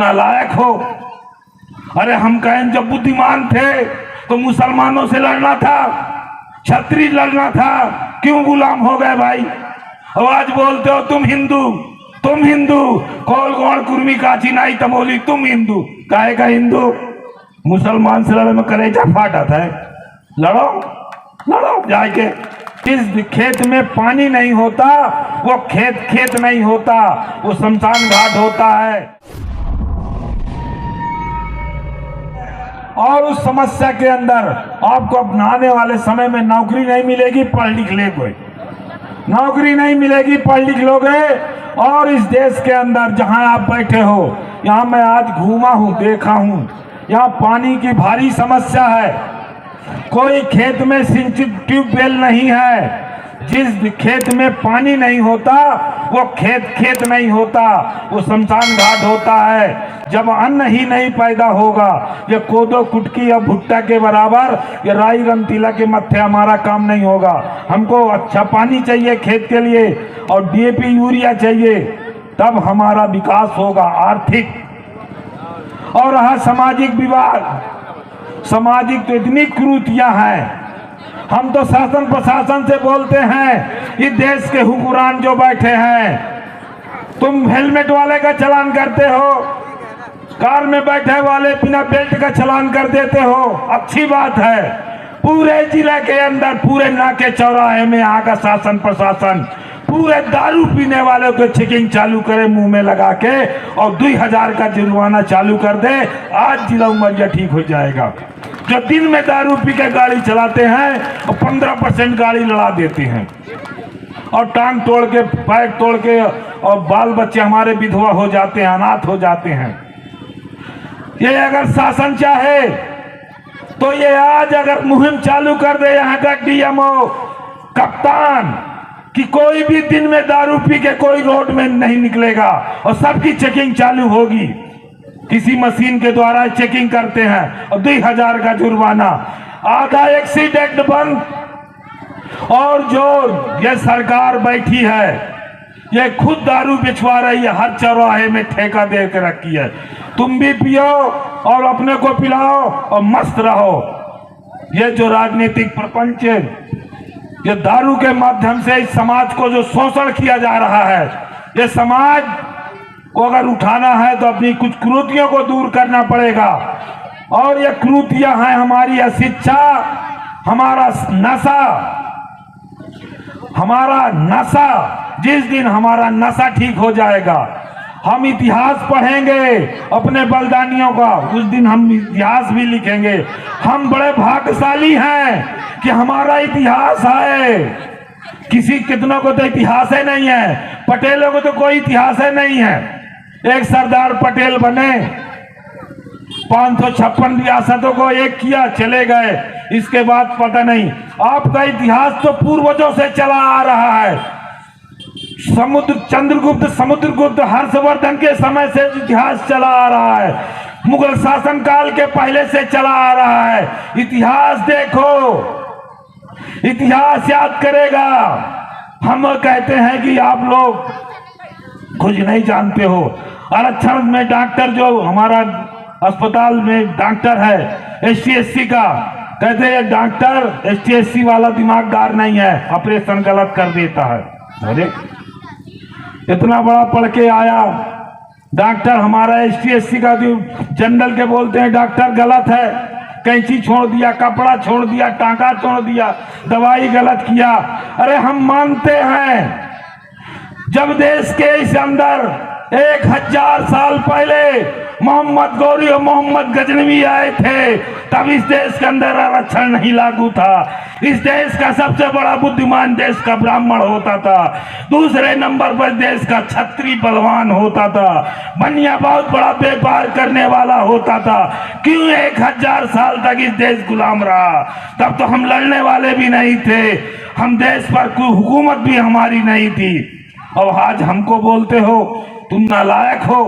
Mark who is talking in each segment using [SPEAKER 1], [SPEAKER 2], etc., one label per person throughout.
[SPEAKER 1] नालायक हो। अरे हम कहें जब बुद्धिमान थे तो मुसलमानों से लड़ना था, छत्री लड़ना था, क्यों गुलाम हो गए भाई? और आज बोलते हो तुम हिंदू, तुम हिंदू, कौल गौड़ कुर्मी काची नाई तमोली, तुम हिंदू। काहे का हिंदू? मुसलमान से लड़े में कलेजा फाट आता है। लड़ो लड़ो जाके। जिस खेत में पानी नहीं होता वो खेत नहीं होता, वो शमशान घाट होता है। और उस समस्या के अंदर आपको अब आने वाले समय में नौकरी नहीं मिलेगी, पढ़ लिख ले कोई नौकरी नहीं मिलेगी, पढ़ लिख लोगे। और इस देश के अंदर जहां आप बैठे हो, यहाँ मैं आज घूमा हूं, देखा हूं, यहाँ पानी की भारी समस्या है। कोई खेत में सिंचित ट्यूबवेल नहीं है। जिस खेत में पानी नहीं होता वो खेत नहीं होता, वो शमशान घाट होता है। जब अन्न ही नहीं पैदा होगा, ये कोदो कुटकी या भुट्टा के बराबर, ये राई रंतीला के मत्थे हमारा काम नहीं होगा। हमको अच्छा पानी चाहिए खेत के लिए और डीएपी यूरिया चाहिए, तब हमारा विकास होगा आर्थिक। और रहा सामाजिक विवाद, सामाजिक तो इतनी कुरीतियां हैं। हम तो शासन प्रशासन से बोलते हैं, इस देश के हुक्मरान जो बैठे हैं, तुम हेलमेट वाले का चालान करते हो, कार में बैठे वाले बिना बेल्ट का चालान कर देते हो, अच्छी बात है। पूरे जिले के अंदर, पूरे नाके चौराहे में यहाँ का शासन प्रशासन पूरे दारू पीने वालों को चेकिंग चालू करे, मुंह में लगा के, और 2000 का जुर्माना चालू कर दे। आज जिला उमरिया ठीक हो जाएगा। जो दिन में दारू पी के गाड़ी चलाते हैं और 15% गाड़ी लड़ा देते हैं, और टांग तोड़ के, पैर तोड़ के, और बाल बच्चे हमारे विधवा हो जाते हैं, अनाथ हो जाते हैं। ये अगर शासन चाहे तो ये आज अगर मुहिम चालू कर दे यहाँ का डीएमओ, कप्तान, कि कोई भी दिन में दारू पी के कोई रोड में नहीं निकलेगा और सबकी चेकिंग चालू होगी। किसी मशीन के द्वारा चेकिंग करते हैं और 2000 का जुर्माना, आधा एक्सीडेंट बंद। और जो ये सरकार बैठी है, ये खुद दारू बेचवा रही है, हर चौराहे में ठेका दे के रखी है। तुम भी पियो और अपने को पिलाओ और मस्त रहो। ये जो राजनीतिक प्रपंच, ये दारू के माध्यम से इस समाज को जो शोषण किया जा रहा है, ये समाज को अगर उठाना है तो अपनी कुछ कुरीतियों को दूर करना पड़ेगा। और ये कुरीतियां हैं हमारी अशिक्षा, हमारा नशा। जिस दिन हमारा नशा ठीक हो जाएगा, हम इतिहास पढ़ेंगे अपने बलिदानियों का, उस दिन हम इतिहास भी लिखेंगे। हम बड़े भाग्यशाली हैं कि हमारा इतिहास है। किसी कितनों को तो इतिहास ही नहीं है, पटेलों को तो कोई इतिहास ही नहीं है। एक सरदार पटेल बने, 556 रियासतों को एक किया, चले गए। इसके बाद पता नहीं। आपका इतिहास तो पूर्वजों से चला आ रहा है। चंद्रगुप्त, समुद्रगुप्त, हर्षवर्धन के समय से इतिहास चला आ रहा है। मुगल शासन काल के पहले से चला आ रहा है। इतिहास देखो, इतिहास याद करेगा। हम कहते हैं कि आप लोग कुछ नहीं जानते हो। आरक्षण में डॉक्टर, जो हमारा अस्पताल में डॉक्टर है ST/SC का, कहते हैं डॉक्टर ST/SC वाला दिमागदार नहीं है, ऑपरेशन गलत कर देता है। अरे इतना बड़ा पढ़ के आया डॉक्टर, हमारा ST/SC का जो जनरल के बोलते हैं डॉक्टर गलत है, कैंची छोड़ दिया, कपड़ा छोड़ दिया, टांका छोड़ दिया, दवाई गलत किया। अरे हम मानते हैं, जब देश के इस अंदर 1000 साल पहले मोहम्मद गौरी और मोहम्मद गजनवी आए थे, तब इस देश के अंदर आरक्षण नहीं लागू था। इस देश का सबसे बड़ा बुद्धिमान देश का ब्राह्मण होता था, दूसरे नंबर पर देश का छत्री बलवान होता था, बनिया बहुत बड़ा व्यापार करने वाला होता था। क्यों 1000 साल तक इस देश गुलाम रहा? तब तो हम लड़ने वाले भी नहीं थे, हम देश पर कोई हुकूमत भी हमारी नहीं थी। और आज हमको बोलते हो तुम नालायक हो।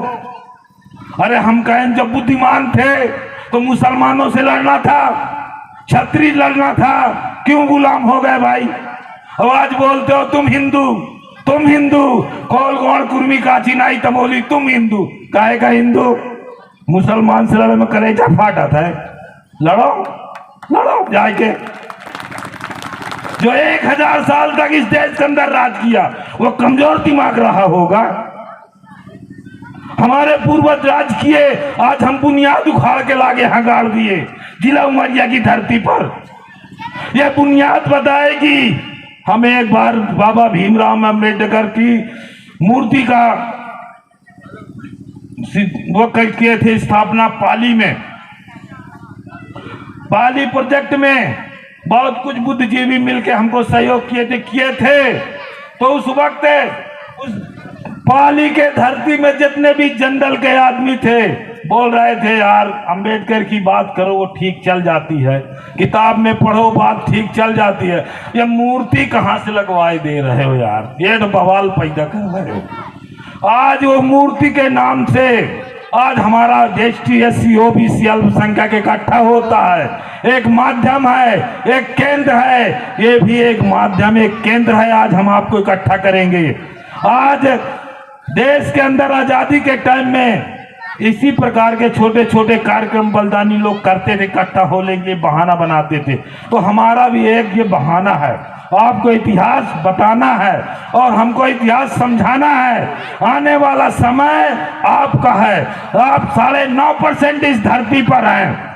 [SPEAKER 1] अरे हम कहें जब बुद्धिमान थे तो मुसलमानों से लड़ना था, छत्री लड़ना था, क्यों गुलाम हो गए भाई? और आज बोलते हो तुम हिंदू, तुम हिंदू, कौल गौड़ कुर्मी काची नाई तमोली, तुम हिंदू। काहे का हिंदू? मुसलमान से लड़े में कलेजा फाटा था। लड़ो लड़ो जाके। जो 1000 साल तक इस देश के अंदर राज किया वो कमजोर दिमाग रहा होगा। हमारे पूर्वज राज किए, आज हम बुनियाद उखाड़ के लागे यहाँ गाड़ दिए जिला उमरिया की धरती पर। यह बुनियाद बताएगी। हमें एक बार बाबा भीमराव अम्बेडकर की मूर्ति का वो किए थे स्थापना पाली में। पाली प्रोजेक्ट में बहुत कुछ बुद्धिजीवी मिलके हमको सहयोग किए थे। तो उस वक्त उस पाली के धरती में जितने भी जंगल के आदमी थे बोल रहे थे यार अंबेडकर की बात करो वो ठीक चल जाती है, किताब में पढ़ो बात ठीक चल जाती है, ये मूर्ति कहाँ से लगवाए दे रहे हो यार, ये तो बवाल पैदा कर रहे हो। आज वो मूर्ति के नाम से आज हमारा एसटी एससी ओबीसी अल्पसंख्यक इकट्ठा होता है, एक माध्यम है, एक केंद्र है, ये भी एक माध्यम एक केंद्र है। आज हम आपको इकट्ठा करेंगे। आज देश के अंदर आजादी के टाइम में इसी प्रकार के छोटे छोटे कार्यक्रम बलिदानी लोग करते थे, इकट्ठा होने के लिए बहाना बनाते थे। तो हमारा भी एक ये बहाना है, आपको इतिहास बताना है और हमको इतिहास समझाना है। आने वाला समय आपका है। आप 9.5% इस धरती पर हैं।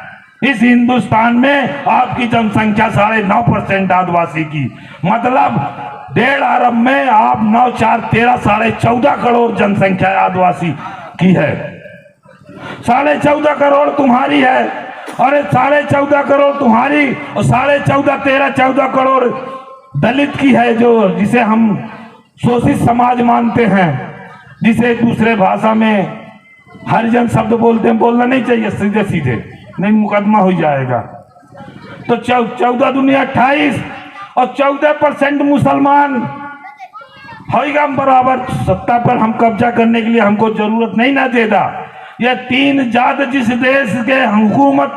[SPEAKER 1] इस हिंदुस्तान में आपकी जनसंख्या 9.5% आदिवासी की, मतलब 1.5 अरब में आप 9 4 13 14.5 करोड़ जनसंख्या आदिवासी की है। 14.5 करोड़ तुम्हारी है, अरे 14.5 करोड़ तुम्हारी और 14.5 13-14 करोड़ दलित की है, जो जिसे हम शोषित समाज मानते हैं, जिसे दूसरे भाषा में हरिजन शब्द बोलते हैं। बोलना नहीं चाहिए सीधे सीधे, नहीं मुकदमा हो जाएगा। तो 14 दुनिया 28 और 14% मुसलमान होगा बराबर। सत्ता पर हम कब्जा करने के लिए हमको जरूरत नहीं ना देता। यह 3 जात जिस देश के हुकूमत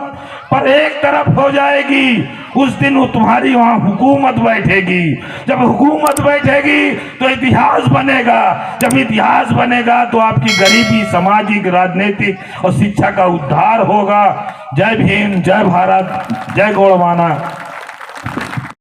[SPEAKER 1] पर एक तरफ हो जाएगी उस दिन वो तुम्हारी वहां हुकूमत बैठेगी। जब हुकूमत बैठेगी तो इतिहास बनेगा। जब इतिहास बनेगा तो आपकी गरीबी, सामाजिक, राजनीतिक और शिक्षा का उद्धार होगा। जय भीम, जय भारत, जय गौड़वाना।